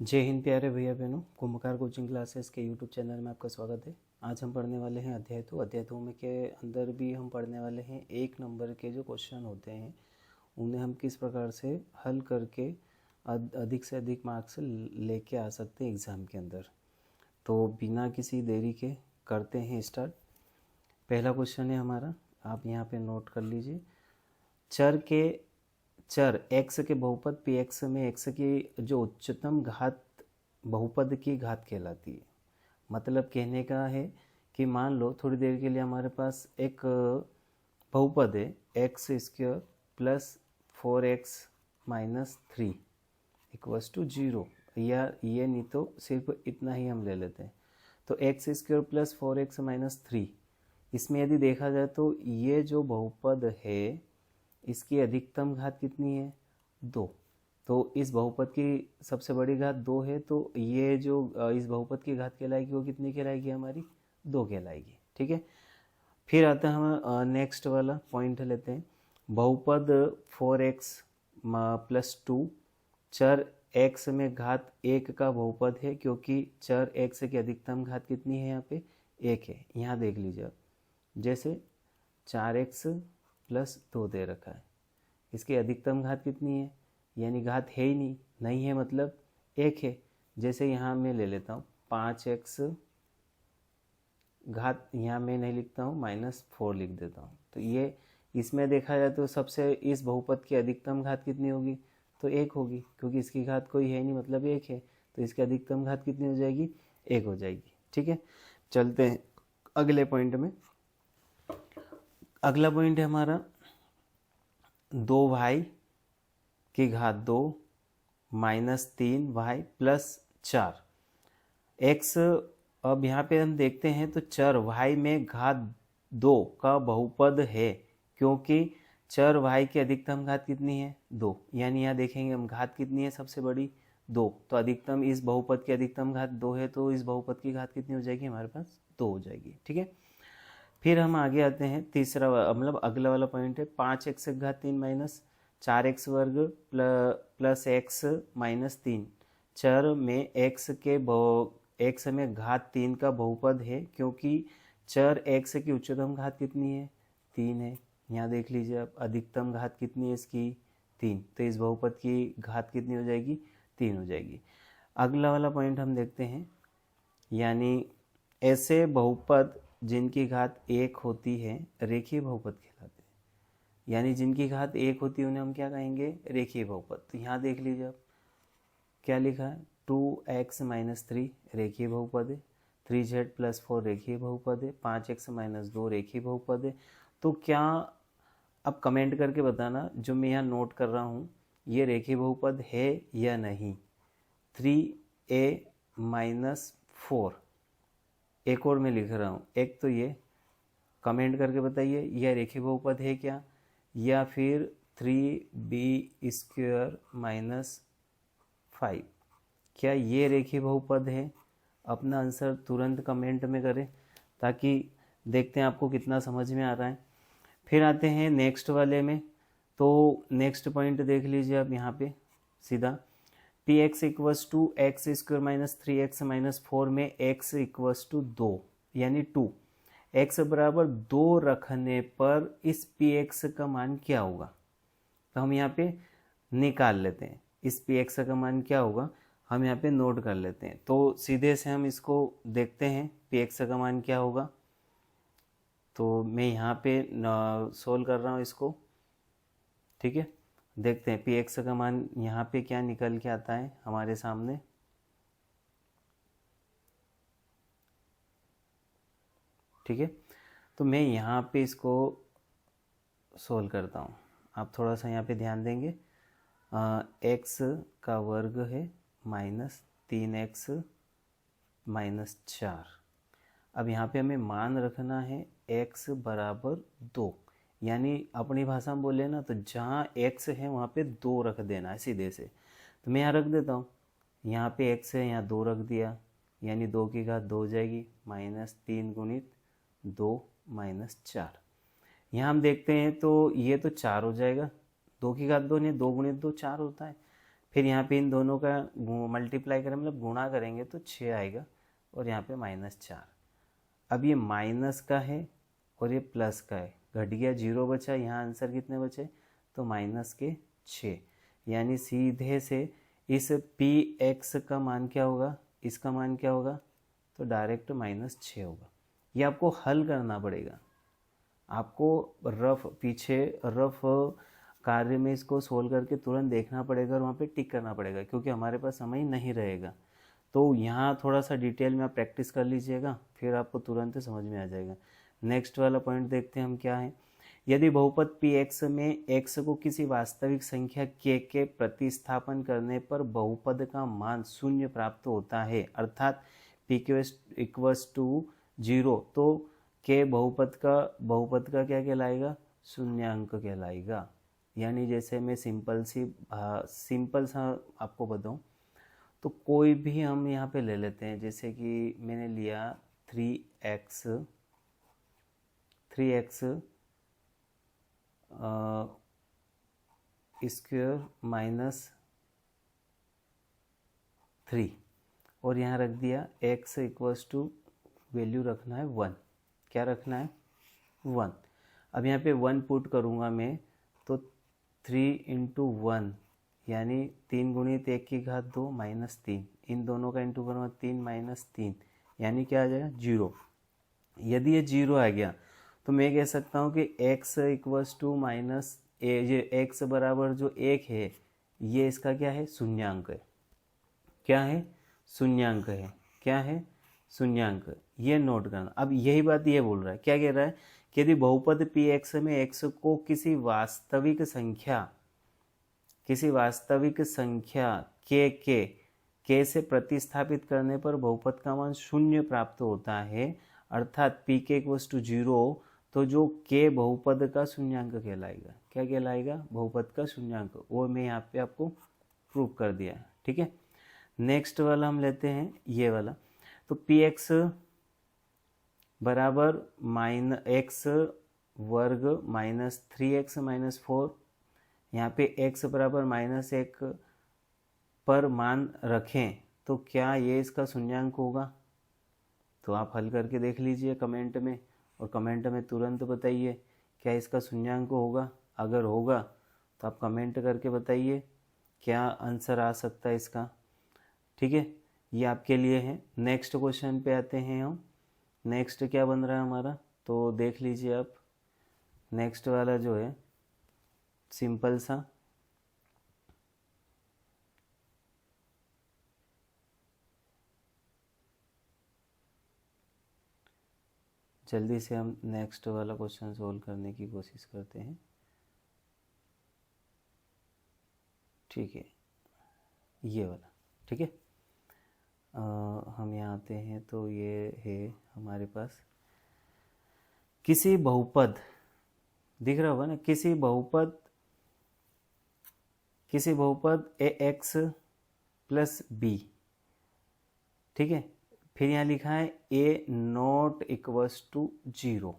जय हिंद प्यारे भैया बहनों, कुंभकार कोचिंग क्लासेस के यूट्यूब चैनल में आपका स्वागत है। आज हम पढ़ने वाले हैं अध्याय 2 में के अंदर भी हम पढ़ने वाले हैं 1 नंबर के जो क्वेश्चन होते हैं उन्हें हम किस प्रकार से हल करके अधिक से अधिक मार्क्स लेके आ सकते हैं एग्ज़ाम के अंदर। तो बिना किसी देरी के करते हैं स्टार्ट। पहला क्वेश्चन है हमारा, आप यहाँ पे नोट कर लीजिए। चर x के बहुपद px में x की जो उच्चतम घात बहुपद की घात कहलाती है। मतलब कहने का है कि मान लो थोड़ी देर के लिए हमारे पास एक बहुपद है x square plus 4x minus 3 equals to 0, या ये नहीं तो सिर्फ इतना ही हम ले लेते हैं। तो x square plus 4x minus 3, इसमें यदि देखा जाए तो ये जो बहुपद है इसकी अधिकतम घात कितनी है? 2। तो इस बहुपद की सबसे बड़ी घात 2 है, तो ये जो इस बहुपद की घात कहलाएगी वो कितनी कहलाएगी? हमारी 2 कहलाएगी। ठीक है, फिर आता है हम नेक्स्ट वाला पॉइंट लेते हैं। बहुपद 4x प्लस 2 चर x में घात 1 का बहुपद है, क्योंकि चर x की अधिकतम घात कितनी है? यहाँ पे 1 है। यहाँ देख लीजिए आप, जैसे 4x प्लस 2 दे रखा है, इसकी अधिकतम घात कितनी है? यानी घात है ही नहीं है मतलब 1 है। जैसे यहाँ मैं ले लेता हूँ 5x घात, यहाँ मैं नहीं लिखता हूँ, -4 लिख देता हूँ। तो ये इसमें देखा जाए तो सबसे इस बहुपद की अधिकतम घात कितनी होगी? तो 1 होगी, क्योंकि इसकी घात कोई है नहीं मतलब 1 है। तो इसकी अधिकतम घात कितनी हो जाएगी? 1 हो जाएगी। ठीक है, चलते हैं अगले पॉइंट में। अगला पॉइंट है हमारा 2y की घात 2 माइनस 3y प्लस 4 x। अब यहाँ पे हम देखते हैं तो चर y में घात 2 का बहुपद है, क्योंकि चर y की अधिकतम घात कितनी है? 2। यानी यहाँ देखेंगे हम घात कितनी है सबसे बड़ी? 2। तो अधिकतम इस बहुपद की अधिकतम घात 2 है, तो इस बहुपद की घात कितनी हो जाएगी? हमारे पास 2 हो जाएगी। ठीक है, फिर हम आगे आते हैं तीसरा मतलब अगला वाला पॉइंट है 5x घात 3 माइनस 4x वर्ग प्लस x माइनस 3 चर में x में घात 3 का बहुपद है, क्योंकि चर x की उच्चतम घात कितनी है? 3 है। यहाँ देख लीजिए आप, अधिकतम घात कितनी है इसकी? 3। तो इस बहुपद की घात कितनी हो जाएगी? 3 हो जाएगी। अगला वाला पॉइंट हम देखते हैं, यानी ऐसे बहुपद जिनकी घात 1 होती है रेखीय बहुपद कहलाते हैं। यानी जिनकी घात 1 होती है उन्हें हम क्या कहेंगे? रेखीय बहुपद। तो यहाँ देख लीजिए आप, क्या लिखा है? 2x माइनस 3 रेखीय बहुपद है, 3z प्लस 4 रेखीय बहुपद है, 5x माइनस 2 रेखीय बहुपद है। तो क्या अब कमेंट करके बताना, जो मैं यहाँ नोट कर रहा हूँ ये रेखीय बहुपद है या नहीं? 3a माइनस 4, एक और मैं लिख रहा हूँ, एक तो ये कमेंट करके बताइए यह रेखीय बहुपद है क्या, या फिर 3b स्क्वायर माइनस 5 क्या ये रेखीय बहुपद है? अपना आंसर तुरंत कमेंट में करें, ताकि देखते हैं आपको कितना समझ में आ रहा है। फिर आते हैं नेक्स्ट वाले में। तो नेक्स्ट पॉइंट देख लीजिए आप यहाँ पे सीधा, px equals to x square minus 3x minus 4 में x इक्वल्स टू 2 यानी 2, x बराबर 2 रखने पर इस px का मान क्या होगा? तो हम यहाँ पे निकाल लेते हैं इस px का मान क्या होगा, हम यहाँ पे नोट कर लेते हैं। तो सीधे से हम इसको देखते हैं px का मान क्या होगा। तो मैं यहाँ पे सोल्व कर रहा हूँ इसको। ठीक है, देखते हैं px का मान यहाँ पे क्या निकल के आता है हमारे सामने। ठीक है, तो मैं यहाँ पे इसको सोल्व करता हूँ, आप थोड़ा सा यहाँ पे ध्यान देंगे। x का वर्ग है माइनस 3x माइनस 4। अब यहाँ पे हमें मान रखना है x बराबर 2, यानी अपनी भाषा में बोले ना तो जहाँ x है वहाँ पे 2 रख देना है सीधे से। तो मैं यहाँ रख देता हूँ, यहाँ पे x है, यहाँ 2 रख दिया, यानी 2 की घात 2 हो जाएगी, माइनस 3 गुणित 2 माइनस 4। यहाँ हम देखते हैं तो ये तो 4 हो जाएगा, 2 की घात 2 नहीं, 2 गुणित 2 4 होता है। फिर यहाँ पे इन दोनों का मल्टीप्लाई करें मतलब गुणा करेंगे तो 6 आएगा और यहाँ पे -4। अब ये माइनस का है और ये प्लस का है, घट गया 0 बचा, यहाँ आंसर कितने बचे तो -6। यानी सीधे से इस px का मान क्या होगा, इसका मान क्या होगा तो डायरेक्ट -6 होगा। ये आपको हल करना पड़ेगा, आपको पीछे रफ कार्य में इसको सोल्व करके तुरंत देखना पड़ेगा और वहाँ पे टिक करना पड़ेगा, क्योंकि हमारे पास समय नहीं रहेगा। तो यहाँ थोड़ा सा डिटेल में आप प्रैक्टिस कर लीजिएगा, फिर आपको तुरंत समझ में आ जाएगा। नेक्स्ट वाला पॉइंट देखते हैं हम क्या है। यदि बहुपद px में x को किसी वास्तविक संख्या k के प्रतिस्थापन करने पर बहुपद का मान शून्य प्राप्त होता है, अर्थात pq इक्वल्स टू 0, तो k बहुपद का क्या कहलाएगा, शून्यांक कहलाएगा। यानी जैसे मैं सिंपल सा आपको बताऊं तो कोई भी हम यहाँ पे ले लेते हैं, जैसे कि मैंने लिया 3x स्क्वायर -3 और यहाँ रख दिया x इक्वल्स टू वैल्यू रखना है 1, क्या रखना है 1। अब यहाँ पे 1 पुट करूँगा मैं तो 3 × 1 यानी 3 गुणित 1 की घात 2 -3, इन दोनों का इंटू करूँगा 3 - 3 यानी क्या आ जाएगा 0। यदि ये 0 आ गया तो मैं कह सकता हूँ कि x इक्वल्स टू ये x बराबर जो 1 है ये इसका क्या है, शून्यांक है। क्या है, शून्यांक है। क्या है, शून्यांक। ये नोट करना। अब यही बात ये बोल रहा है, क्या कह रहा है कि यदि बहुपद px में x को किसी वास्तविक संख्या k से प्रतिस्थापित करने पर बहुपद का मान शून्य प्राप्त होता है, अर्थात pk इक्वल्स टू 0, तो जो k बहुपद का शून्यांक कहलाएगा। क्या कहलाएगा, बहुपद का शून्यांक। वो मैं यहाँ पे आपको प्रूव कर दिया है, ठीक है। नेक्स्ट वाला हम लेते हैं ये वाला। तो px बराबर x वर्ग -3x - 4, यहाँ पे x बराबर -1 पर मान रखें तो क्या ये इसका शून्यांक होगा। तो आप हल करके देख लीजिए कमेंट में, और कमेंट में तुरंत बताइए क्या इसका शून्यांक होगा। अगर होगा तो आप कमेंट करके बताइए क्या आंसर आ सकता है इसका, ठीक है। ये आपके लिए है। नेक्स्ट क्वेश्चन पे आते हैं हम। नेक्स्ट क्या बन रहा है हमारा, तो देख लीजिए आप। नेक्स्ट वाला जो है सिंपल सा, जल्दी से हम नेक्स्ट वाला क्वेश्चन सोल्व करने की कोशिश करते हैं, ठीक है। ये वाला, ठीक है। हम यहाँ आते हैं तो ये है हमारे पास किसी बहुपद, दिख रहा होगा ना, किसी बहुपद ax प्लस b, ठीक है। फिर यहाँ लिखा है a इक्वल्स टू 0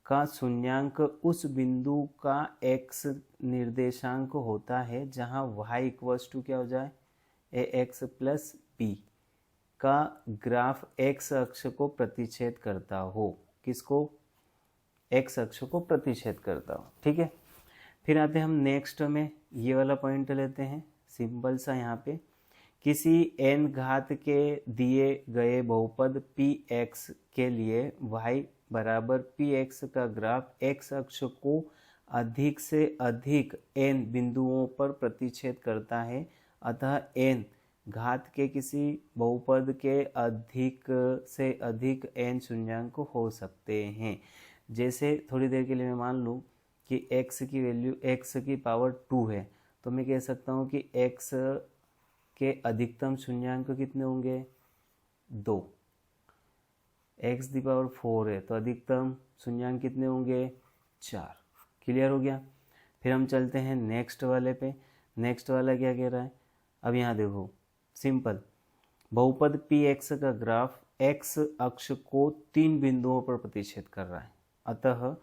का शून्यांक उस बिंदु का x निर्देशांक होता है जहाँ y इक्वल्स टू क्या हो जाए ax प्लस b का ग्राफ x अक्ष को प्रतिच्छेद करता हो। किसको, x अक्ष को प्रतिच्छेद करता हो, ठीक है। फिर आते हैं हम नेक्स्ट में, ये वाला पॉइंट लेते हैं सिंपल सा। यहाँ पे किसी n घात के दिए गए बहुपद px के लिए y बराबर px का ग्राफ x अक्ष को अधिक से अधिक n बिंदुओं पर प्रतिच्छेद करता है, अतः n घात के किसी बहुपद के अधिक से अधिक n शून्यांक हो सकते हैं। जैसे थोड़ी देर के लिए मैं मान लूँ कि x की वैल्यू x की पावर 2 है, तो मैं कह सकता हूँ कि x के अधिकतम शून्यांक कितने होंगे 2। x दी पावर 4 है तो अधिकतम शून्यांक कितने होंगे 4। क्लियर हो गया। फिर हम चलते हैं नेक्स्ट वाले पे। नेक्स्ट वाला क्या कह रहा है, अब यहाँ देखो सिंपल, बहुपद px का ग्राफ x अक्ष को 3 बिंदुओं पर प्रतिच्छेद कर रहा है, अतः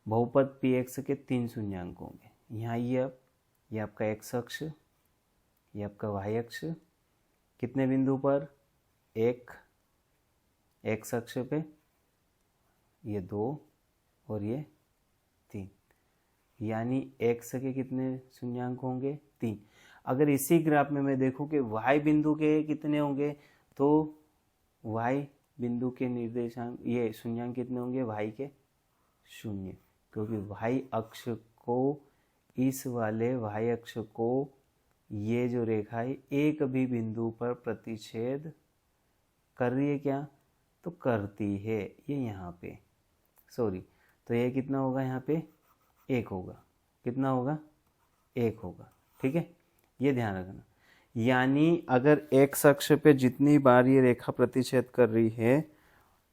बहुपद px के 3 शून्यांक होंगे। यहाँ ये आपका x अक्ष, ये आपका वाई अक्ष, कितने बिंदु पर, एक, एक्स अक्ष पे ये 2 और ये 3, यानी एक्स के कितने शून्यांक होंगे, 3। अगर इसी ग्राफ में मैं देखूं कि वाई बिंदु के कितने होंगे, तो वाई बिंदु के निर्देशांक ये शून्यांक कितने होंगे, वाई के 0, क्योंकि वाई अक्ष को, इस वाले वाई अक्ष को ये जो रेखा है एक भी बिंदु पर प्रतिच्छेद कर रही है क्या, तो करती है, ये यहाँ पे सॉरी, तो ये कितना होगा, यहाँ पे 1 होगा, कितना होगा, 1 होगा, ठीक है, ये ध्यान रखना। यानी अगर एक्स अक्ष पे जितनी बार ये रेखा प्रतिच्छेद कर रही है,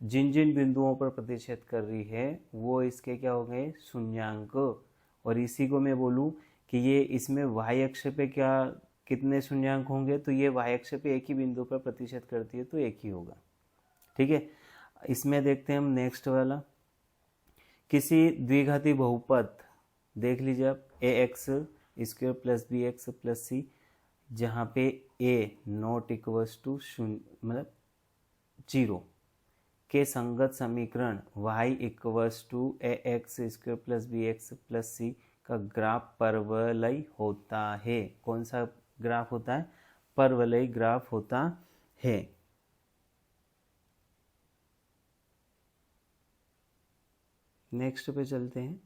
जिन जिन बिंदुओं पर प्रतिच्छेद कर रही है, वो इसके क्या हो गए, शून्यांक। और इसी को मैं बोलूं कि ये इसमें वाई अक्ष पे क्या कितने शून्यांक होंगे, तो ये वाई अक्ष पे एक ही बिंदु पर प्रतिच्छेद करती है तो एक ही होगा, ठीक है। इसमें देखते हैं हम नेक्स्ट वाला, किसी द्विघाती बहुपद देख लीजिए आप, A X square plus B X plus C, जहाँ पे ए नॉट इक्वल्स टू शून्य मतलब 0 के संगत समीकरण y equals to A X square plus B X plus C का ग्राफ परवलय होता है। कौन सा ग्राफ होता है, परवलय ग्राफ होता है। नेक्स्ट पे चलते हैं,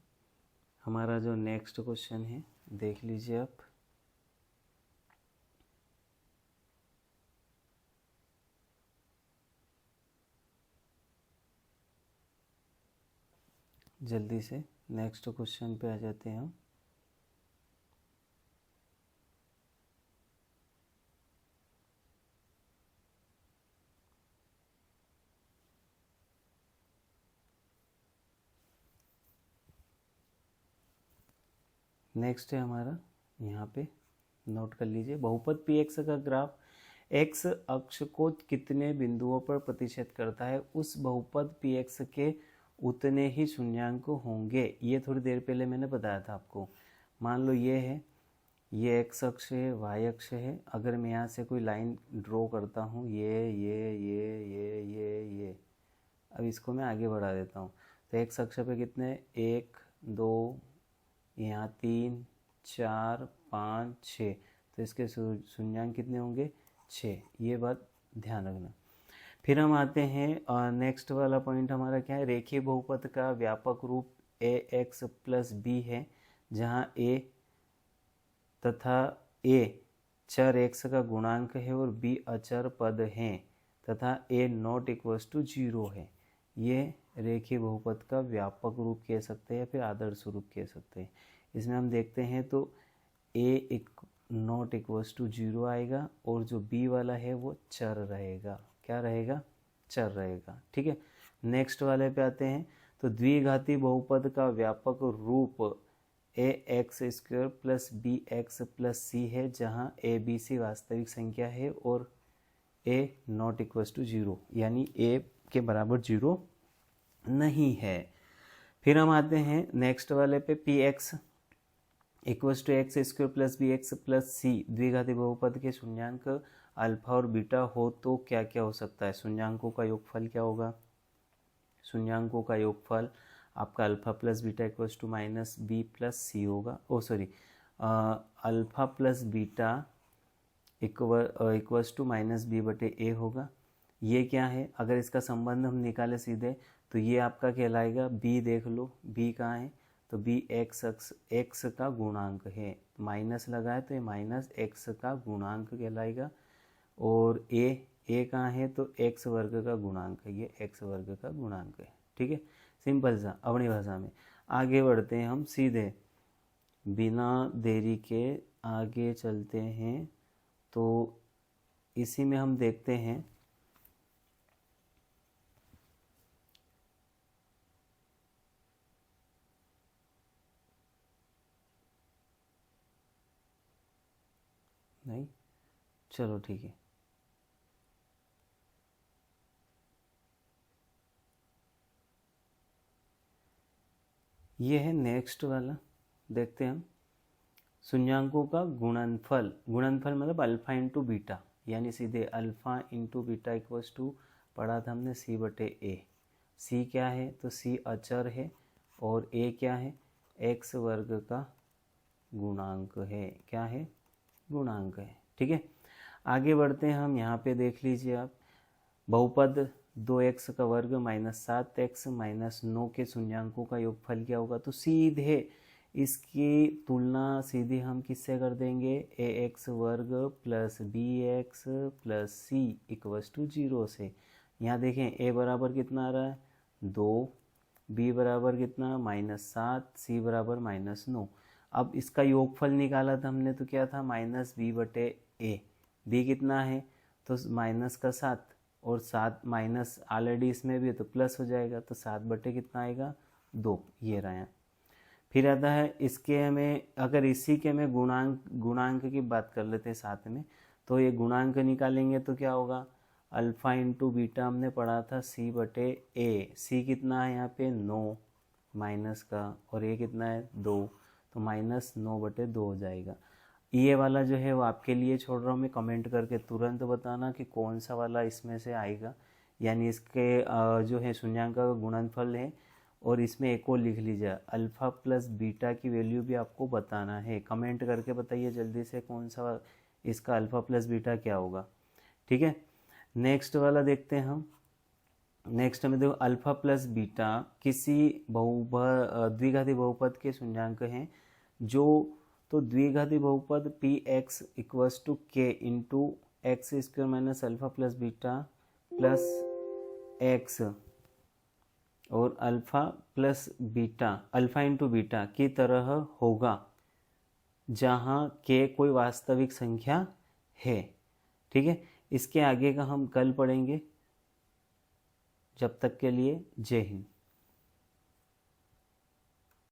हमारा जो नेक्स्ट क्वेश्चन है देख लीजिए आप, जल्दी से नेक्स्ट क्वेश्चन पे आ जाते हैं हम। नेक्स्ट है हमारा, यहाँ पे नोट कर लीजिए, बहुपद पी एक्स का ग्राफ एक्स अक्ष को कितने बिंदुओं पर प्रतिच्छेद करता है, उस बहुपद पी एक्स के उतने ही शून्यांक होंगे। ये थोड़ी देर पहले मैंने बताया था आपको। मान लो ये है, ये एक्स अक्ष है, वाई अक्ष है। अगर मैं यहाँ से कोई लाइन ड्रॉ करता हूँ, ये, अब इसको मैं आगे बढ़ा देता हूँ, तो एक्स अक्ष पे कितने, 1 2, यहाँ 3 4 5 6, तो इसके शून्यांक कितने होंगे, 6। ये बात ध्यान रखना। फिर हम आते हैं नेक्स्ट वाला पॉइंट हमारा क्या है, रेखीय बहुपद का व्यापक रूप ए एक्स प्लस बी है, जहाँ ए तथा ए चर एक्स का गुणांक है और बी अचर पद हैं तथा ए नॉट इक्वल्स टू 0 है। ये रेखीय बहुपद का व्यापक रूप कह सकते हैं या फिर आदर्श रूप कह सकते हैं। इसमें हम देखते हैं तो ए नॉट इक्वल्स टू 0 आएगा और जो बी वाला है वो चर रहेगा। क्या रहेगा, चर रहेगा, ठीक है। नेक्स्ट वाले पे आते हैं, तो द्विघाती बहुपद का व्यापक रूप A X square plus B X plus C है, जहाँ ए बी सी वास्तविक संख्या है और ए नॉट इक्वल्स टू 0, यानी ए के बराबर 0 नहीं है। फिर हम आते हैं नेक्स्ट वाले पे, P X equals to x square plus B X plus C द्विघाती बहुपद के शून्यांक अल्फा और बीटा हो तो क्या क्या हो सकता है। शून्यांकों का योगफल क्या होगा, शून्यांकों का योगफल आपका alpha plus beta equals to minus B plus C होगा। Alpha plus beta equals to minus B बटे ए होगा। ये क्या है, अगर इसका संबंध हम निकाले सीधे तो ये आपका कहलाएगा, बी देख लो, बी कहाँ है, तो बी एक्स का गुणांक है, माइनस लगा है तो ये माइनस एक्स का गुणांक कहलाएगा। और ए कहाँ है, तो एक्स वर्ग का गुणांक है, ये एक्स वर्ग का गुणांक है, ठीक है। सिंपल सा अपनी भाषा में। आगे बढ़ते हैं हम सीधे, बिना देरी के आगे चलते हैं। तो इसी में हम देखते हैं नहीं, चलो ठीक है। ये है नेक्स्ट वाला, देखते हैं हम। शून्यांकों का गुणनफल, गुणनफल मतलब अल्फा इंटू बीटा, यानी सीधे alpha into beta equals to, पढ़ा था हमने सी बटे ए। सी क्या है, तो सी अचर है और ए क्या है, एक्स वर्ग का गुणांक है। क्या है, गुणांक है। ठीक है, आगे बढ़ते हैं हम। यहाँ पे देख लीजिए आप, बहुपद 2x का वर्ग माइनस 7x माइनस 9 के शून्यांकों का योगफल क्या होगा, तो सीधे इसकी तुलना सीधे हम किससे कर देंगे, ax वर्ग plus bx plus c equals to 0 से। यहाँ देखें a बराबर कितना आ रहा है 2, b बराबर कितना -7, c बराबर -9। अब इसका योगफल निकाला था हमने तो क्या था माइनस बी बटे ए, बी कितना है तो माइनस का 7 और 7 माइनस ऑलरेडी इसमें भी है तो प्लस हो जाएगा, तो 7 बटे कितना आएगा 2, ये रहा। फिर आता है इसके हमें, अगर इसी के हमें गुणांक की बात कर लेते हैं साथ में, तो ये गुणांक निकालेंगे तो क्या होगा, अल्फा इंटू बीटा हमने पढ़ा था सी बटे ए, सी कितना है यहाँ पे 9 माइनस का, और ये कितना है 2, तो -9 बटे 2 हो जाएगा। ये वाला जो है वो आपके लिए छोड़ रहा हूँ मैं, कमेंट करके तुरंत बताना कि कौन सा वाला इसमें से आएगा, यानी इसके जो है शून्यांक का गुणनफल है। और इसमें एक और लिख लीजिए, अल्फ़ा प्लस बीटा की वैल्यू भी आपको बताना है, कमेंट करके बताइए जल्दी से कौन सा इसका अल्फ़ा प्लस बीटा क्या होगा। ठीक है, नेक्स्ट वाला देखते हैं हम। नेक्स्ट में देखो, अल्फ़ा प्लस बीटा किसी द्विघाती बहुपद के शून्यांक हैं जो, तो द्विघाती बहुपद P X equals to K into X square minus alpha plus beta plus X और alpha plus beta, alpha into beta की तरह होगा जहाँ के कोई वास्तविक संख्या है। ठीक है, इसके आगे का हम कल पढ़ेंगे। जब तक के लिए जय हिंद।